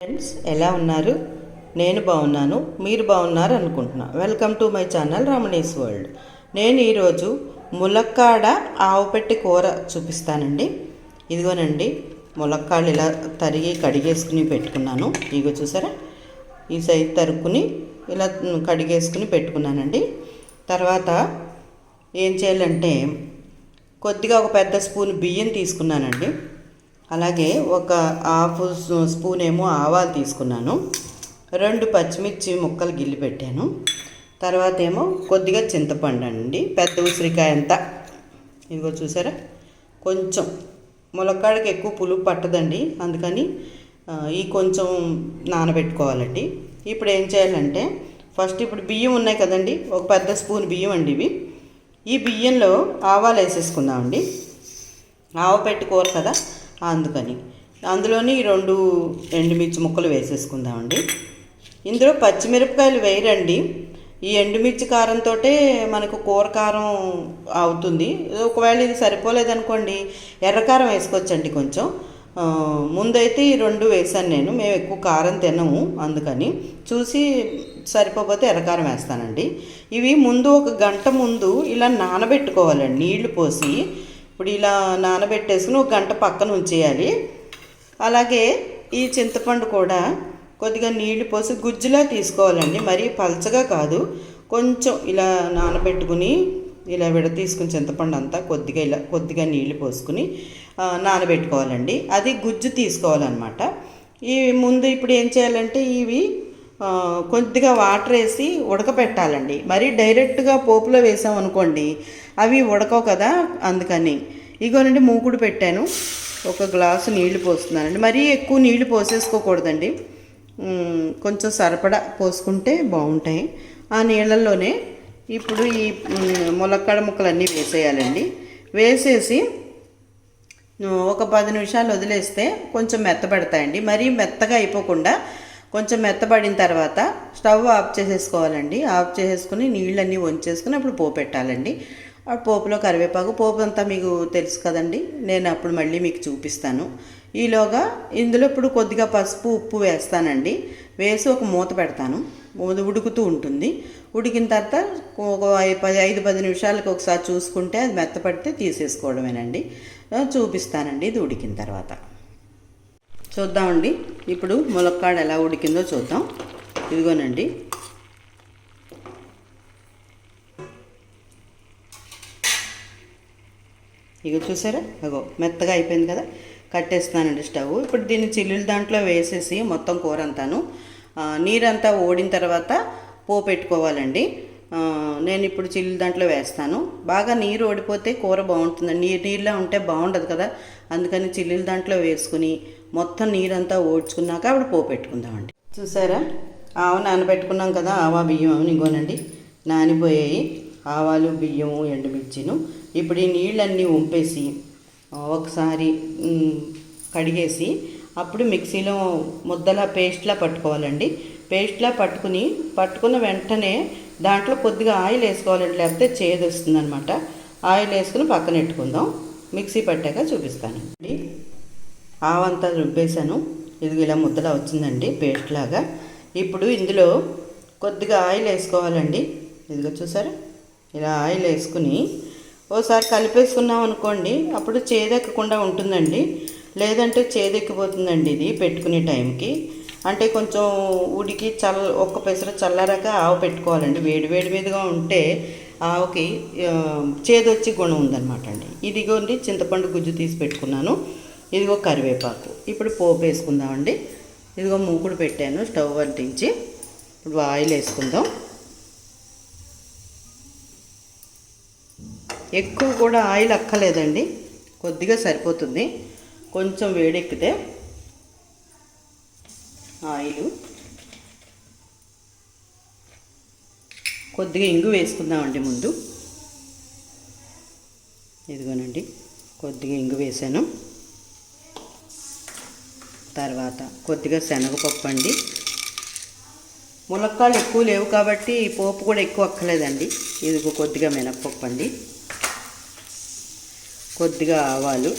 Friends ఎలా ఉన్నారు? నేను బాగున్నాను, మీరు బాగున్నారు అనుకుంటున్నా. Welcome to my channel Ramani's world. నేను ఈరోజు ములక్కాడ ఆవుపెట్టి కూర చూపిస్తానండి. ఇదిగోనండి, ములక్కాడలు ఇలా తరిగి కడిగేసుకుని పెట్టుకున్నాను. ఇగో చూసారా, ఈ సైజు తరుక్కుని ఇలా కడిగేసుకుని పెట్టుకున్నానండి. తర్వాత ఏం చేయాలంటే కొద్దిగా ఒక పెద్ద స్పూన్ బియ్యం తీసుకున్నానండి. అలాగే ఒక హాఫ్ స్పూన్ ఏమో ఆవాలు తీసుకున్నాను. 2 పచ్చిమిర్చి ముక్కలు గిల్లి పెట్టాను. తర్వాత ఏమో కొద్దిగా చింతపండు అండి, పెద్ద ఉసిరికాయ అంతా. ఇదిగో చూసారా, కొంచెం ములక్కాడకి ఎక్కువ పులుపు పట్టదండి, అందుకని ఈ కొంచెం నానబెట్టుకోవాలండి. ఇప్పుడు ఏం చేయాలంటే ఫస్ట్ ఇప్పుడు బియ్యం ఉన్నాయి కదండి, ఒక పెద్ద స్పూన్ బియ్యం అండి ఇవి. ఈ బియ్యంలో ఆవాలు వేసేసుకుందామండి. ఆవు పెట్టి కూర కదా, అందుకని అందులోని 2 ఎండుమిర్చి ముక్కలు వేసేసుకుందామండి. ఇందులో పచ్చిమిరపకాయలు వేయరండి. ఈ ఎండుమిర్చి కారంతో మనకు కూర కారం అవుతుంది. ఒకవేళ ఇది సరిపోలేదనుకోండి ఎర్రకారం వేసుకోవచ్చండి కొంచెం. ముందైతే ఈ 2 వేసాను నేను. మేము ఎక్కువ కారం తినము, అందుకని చూసి సరిపోతే ఎర్రకారం వేస్తానండి. ఇవి ముందు ఒక గంట ముందు ఇలా నానబెట్టుకోవాలండి నీళ్లు పోసి. ఇప్పుడు ఇలా నానబెట్టేసుకుని ఒక గంట పక్కన ఉంచేయాలి. అలాగే ఈ చింతపండు కూడా కొద్దిగా నీళ్లు పోసి గుజ్జులా తీసుకోవాలండి, మరీ పలచగా కాదు. కొంచెం ఇలా నానబెట్టుకుని ఇలా తీసుకుని చింతపండు అంతా కొద్దిగా నీళ్లు పోసుకుని నానబెట్టుకోవాలండి. అది గుజ్జు తీసుకోవాలన్నమాట. ఈ ముందు ఇప్పుడు ఏం చేయాలంటే ఇవి కొద్దిగా వాటర్ వేసి ఉడకపెట్టాలండి. మరీ డైరెక్ట్గా పోపులో వేసామనుకోండి అవి ఉడకవు కదా, అందుకని ఇగోనండి మూకుడు పెట్టాను. ఒక గ్లాసు నీళ్లు పోస్తున్నానండి. మరీ ఎక్కువ నీళ్లు పోసేసుకోకూడదండి, కొంచెం సరిపడా పోసుకుంటే బాగుంటాయి. ఆ నీళ్ళల్లోనే ఇప్పుడు ఈ ములక్కాడ ముక్కలన్నీ వేసేయాలండి. వేసేసి ఒక 10 నిమిషాలు వదిలేస్తే కొంచెం మెత్తబడతాయండి. మరీ మెత్తగా అయిపోకుండా కొంచెం మెత్తబడిన తర్వాత స్టవ్ ఆఫ్ చేసేసుకోవాలండి. ఆఫ్ చేసేసుకుని నీళ్ళన్నీ వంచేసుకుని అప్పుడు పోపు పెట్టాలండి. ఆ పోపులో కరివేపాకు, పోపు అంతా మీకు తెలుసు కదండి, నేను అప్పుడు మళ్ళీ మీకు చూపిస్తాను. ఈలోగా ఇందులో ఇప్పుడు కొద్దిగా పసుపు ఉప్పు వేస్తానండి. వేసి ఒక మూత పెడతాను. ఉడుకుతూ ఉంటుంది. ఉడికిన తర్వాత ఒక 5-10 నిమిషాలకు ఒకసారి చూసుకుంటే అది మెత్తపడితే తీసేసుకోవడమేనండి. చూపిస్తానండి ఇది ఉడికిన తర్వాత. చూద్దామండి ఇప్పుడు ములక్కాడ ఎలా ఉడికిందో చూద్దాం. ఇదిగోనండి, ఇక చూసారా, అగో మెత్తగా అయిపోయింది కదా. కట్టేస్తున్నానండి స్టవ్. ఇప్పుడు దీన్ని చిల్లుల దాంట్లో వేసేసి మొత్తం కూర అంతాను నీరంతా ఓడిన తర్వాత పోపెట్టుకోవాలండి. నేను ఇప్పుడు చిల్లుల దాంట్లో వేస్తాను. బాగా నీరు ఓడిపోతే కూర బాగుంటుంది, నీళ్ళ ఉంటే బాగుండదు కదా, అందుకని చిల్లుల దాంట్లో వేసుకుని మొత్తం నీరంతా ఓడ్చుకున్నాక అప్పుడు పోపెట్టుకుందామండి. చూసారా, ఆవ నానబెట్టుకున్నాం కదా, ఆవా బియ్యం ఇగోనండి నానిపోయాయి. ఆవాలు, బియ్యము, ఎండుమిర్చిను ఇప్పుడు ఈ నీళ్ళన్నీ వంపేసి ఒకసారి కడిగేసి అప్పుడు మిక్సీలో ముద్దలా పేస్ట్లా పట్టుకోవాలండి. పేస్ట్లా పట్టుకున్న వెంటనే దాంట్లో కొద్దిగా ఆయిల్ వేసుకోవాలండి, లేకపోతే చేదు వస్తుంది అనమాట. ఆయిల్ వేసుకుని పక్కన పెట్టుకుందాం. మిక్సీ పట్టాక చూపిస్తానండి. ఆవంతా రుబ్బేశాను. ఇది ఇలా ముద్దలా వచ్చిందండి పేస్ట్ లాగా. ఇప్పుడు ఇందులో కొద్దిగా ఆయిల్ వేసుకోవాలండి. ఇదిగో చూసారా, ఇలా ఆయిల్ వేసుకుని ఓసారి కలిపేసుకున్నాం అనుకోండి అప్పుడు చేదెక్కకుండా ఉంటుందండి. లేదంటే చేదెక్కిపోతుందండి ఇది పెట్టుకునే టైంకి. అంటే కొంచెం ఉడికి ఒక్క పెసర చల్లారాక ఆవు పెట్టుకోవాలండి. వేడి మీదుగా ఉంటే ఆవుకి చేదొచ్చి గుణం ఉందన్నమాట అండి. ఇదిగోండి చింతపండు గుజ్జు తీసి పెట్టుకున్నాను. ఇదిగో కరివేపాకు. ఇప్పుడు పోపు వేసుకుందామండి. ఇదిగో మూకుడు పెట్టాను, స్టవ్ అంటించి ఇప్పుడు ఆయిల్ వేసుకుందాం. ఎక్కువ కూడా ఆయిల్ అక్కలేదండి, కొద్దిగా సరిపోతుంది. కొంచెం వేడెక్కితే ఆయిల్ కొద్దిగా ఇంగు వేసుకుందామండి ముందు. ఇదిగోనండి కొద్దిగా ఇంగు వేసాను. తర్వాత కొద్దిగా శనగపప్పు అండి. ములక్కాడలు ఎక్కువ లేవు కాబట్టి పోపు కూడా ఎక్కువ అక్కలేదండి. ఇదిగో కొద్దిగా మినప్పప్పు అండి, కొద్దిగా ఆవాలు,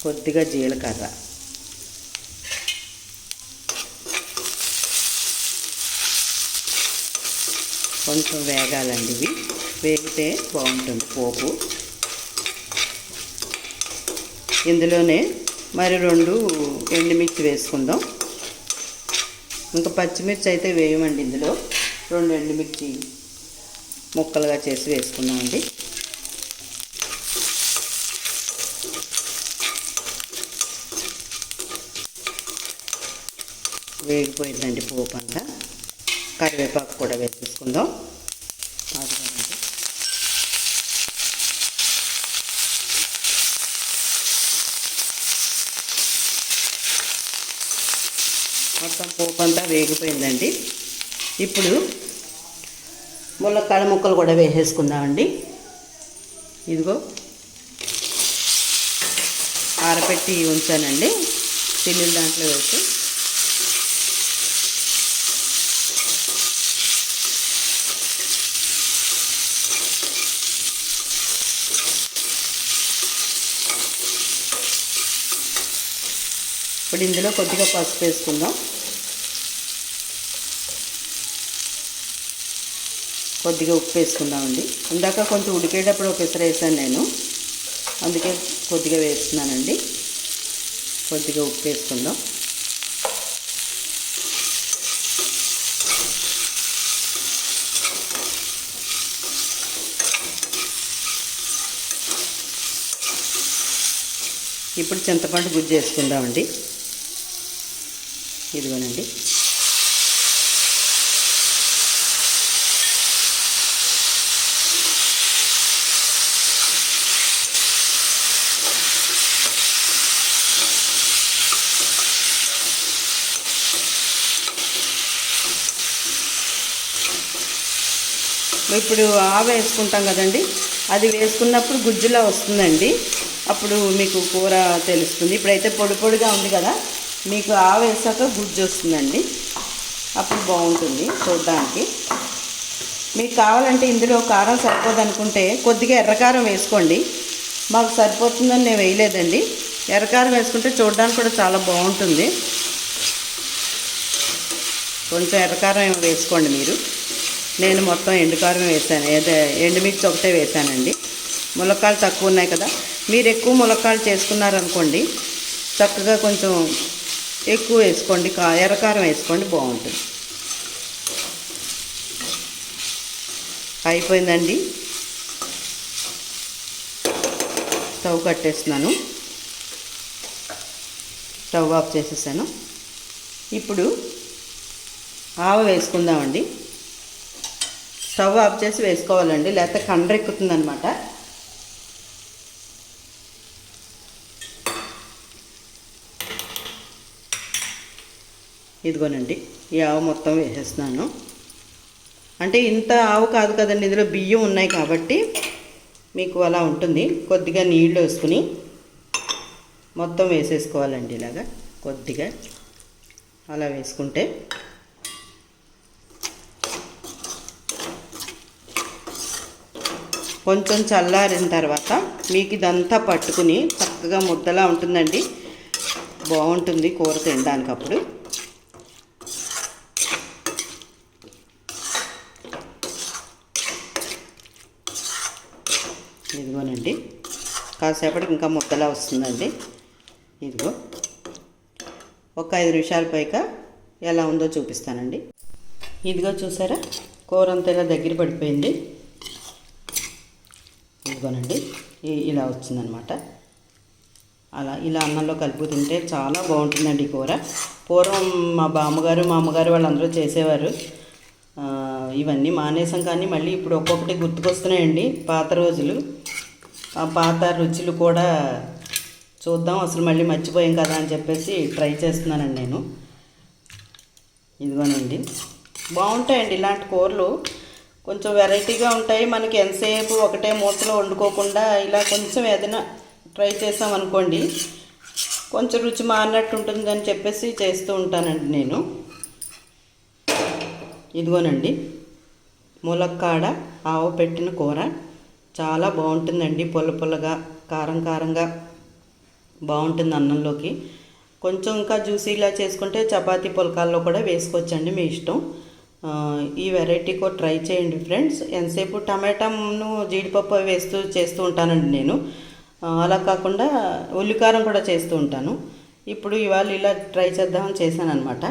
కొద్దిగా జీలకర్ర, కొంచెం వేగాలండి. ఇవి వేగితే బాగుంటుంది పోపు. ఇందులోనే మరి 2 ఎండుమిర్చి వేసుకుందాం. ఇంకా పచ్చిమిర్చి అయితే వేయమండి. ఇందులో 2 ఎండుమిర్చి ముక్కలుగా చేసి వేసుకుందామండి. వేగిపోయిందండి పోపు అంతా. కరివేపాకు కూడా వేసేసుకుందాం. అదిగోనండి. మొత్తం పోపు అంతా వేగిపోయిందండి. ఇప్పుడు ములక్కాడ ముక్కలు కూడా వేసేసుకుందామండి. ఇదిగో ఆరబెట్టి ఉంచానండి. చిల్లుల దాంట్లో వేసి ఇప్పుడు ఇందులో కొద్దిగా పసుపు వేసుకుందాం. కొద్దిగా ఉప్పు వేసుకుందామండి. ఇందాక కొంచెం ఉడికేటప్పుడు ఒక పెసర వేసాను నేను, అందుకే కొద్దిగా వేస్తున్నానండి. కొద్దిగా ఉప్పు వేసుకుందాం. ఇప్పుడు చింతపండు గుజ్జు వేసుకుందామండి. ఇదిగోనండి. ఇప్పుడు ఆవ వేసుకుంటాం కదండి, అది వేసుకున్నప్పుడు గుజ్జులా వస్తుందండి. అప్పుడు మీకు కూర తెలుస్తుంది. ఇప్పుడైతే పొడి పొడిగా ఉంది కదా, మీకు ఆవ వేసాక గుజ్జు వస్తుందండి. అప్పుడు బాగుంటుంది చూడడానికి. మీకు కావాలంటే ఇందులో కారం సరిపోదనుకుంటే కొద్దిగా ఎర్రకారం వేసుకోండి. మాకు సరిపోతుందని నేను వేయలేదండి. ఎర్రకారం వేసుకుంటే చూడడానికి కూడా చాలా బాగుంటుంది. కొంచెం ఎర్రకారం వేసుకోండి మీరు. నేను మొత్తం ఎండుకారం వేసాను, ఎండుమిర్చి ఒకటే వేసానండి. ములక్కాయలు తక్కువ ఉన్నాయి కదా, మీరు ఎక్కువ ములక్కాయలు చేసుకున్నారనుకోండి చక్కగా కొంచెం ఎక్కువ వేసుకోండి, ఎర్రకారం వేసుకోండి, బాగుంటుంది. అయిపోయిందండి. స్టవ్ కట్టేస్తున్నాను. స్టవ్ ఆఫ్ చేసేసాను. ఇప్పుడు ఆవ వేసుకుందామండి. స్టవ్ ఆఫ్ చేసి వేసుకోవాలండి, లేకపోతే కండ్రెక్కుతుందనమాట. ఇదిగోనండి, ఈ ఆవు మొత్తం వేసేస్తున్నాను. అంటే ఇంత ఆవు కాదు కదండి, ఇందులో బియ్యం ఉన్నాయి కాబట్టి మీకు అలా ఉంటుంది. కొద్దిగా నీళ్ళు వేసుకుని మొత్తం వేసేసుకోవాలండి. ఇలాగా కొద్దిగా అలా వేసుకుంటే కొంచెం చల్లారిన తర్వాత మీకు ఇదంతా పట్టుకుని చక్కగా ముద్దలా ఉంటుందండి. బాగుంటుంది కూర తినడానికి. అప్పుడు ఇదిగోనండి, కాసేపటికి ఇంకా ముద్దలా వస్తుందండి. ఇదిగో ఒక 5 నిమిషాల పైగా ఎలా ఉందో చూపిస్తానండి. ఇదిగో చూసారా, కూర అంతా ఇలా దగ్గర పడిపోయింది. ఇదిగోనండి, ఇలా వచ్చిందనమాట. ఇలా అన్నంలో కలుపు తింటే చాలా బాగుంటుందండి కూర. పూర్వం మా బామ్మగారు మా అమ్మగారు వాళ్ళందరూ చేసేవారు. ఇవన్నీ మానేసాం కానీ మళ్ళీ ఇప్పుడు ఒక్కొక్కటి గుర్తుకొస్తున్నాయండి. పాత రోజులు, ఆ పాత రుచులు కూడా చూద్దాం. అసలు మళ్ళీ మర్చిపోయాం కదా అని చెప్పేసి ట్రై చేస్తున్నానండి నేను. ఇదిగోనండి, బాగుంటాయండి ఇలాంటి కూరలు. కొంచెం వెరైటీగా ఉంటాయి. మనకి ఎంతసేపు ఒకటే మూతలో వండుకోకుండా ఇలా కొంచెం ఏదైనా ట్రై చేసామనుకోండి కొంచెం రుచి మారినట్టు ఉంటుందని చెప్పేసి చేస్తూ ఉంటానండి నేను. ఇదిగోనండి, ములక్కాడ ఆవు పెట్టిన కూర చాలా బాగుంటుందండి. పుల్ల పుల్లగా, కారం కారంగా బాగుంటుంది అన్నంలోకి. కొంచెం ఇంకా జ్యూసీలా చేసుకుంటే చపాతీ పుల్కాల్లో కూడా వేసుకోవచ్చండి, మీ ఇష్టం. ఈ వెరైటీ కూడా ట్రై చేయండి ఫ్రెండ్స్. ఎంతసేపు టమాటాను జీడిపప్పు వేస్తూ చేస్తూ ఉంటానండి నేను. అలా కాకుండా ఉల్లికారం కూడా చేస్తూ ఉంటాను. ఇప్పుడు ఇవాళ ఇలా ట్రై చేద్దామని చేశాను అనమాట.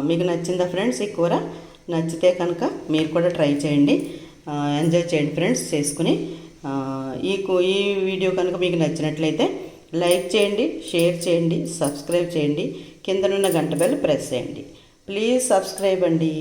మీకు నచ్చిందా ఫ్రెండ్స్ ఈ కూర? నచ్చితే కనుక మీరు కూడా ట్రై చేయండి, ఎంజాయ్ చేయండి ఫ్రెండ్స్ చేసుకుని. ఈ వీడియో కనుక మీకు నచ్చినట్లయితే లైక్ చేయండి, షేర్ చేయండి, సబ్స్క్రైబ్ చేయండి, కిందనున్న గంట బెల్ ప్రెస్ చేయండి. ప్లీజ్ సబ్స్క్రైబ్ అండి.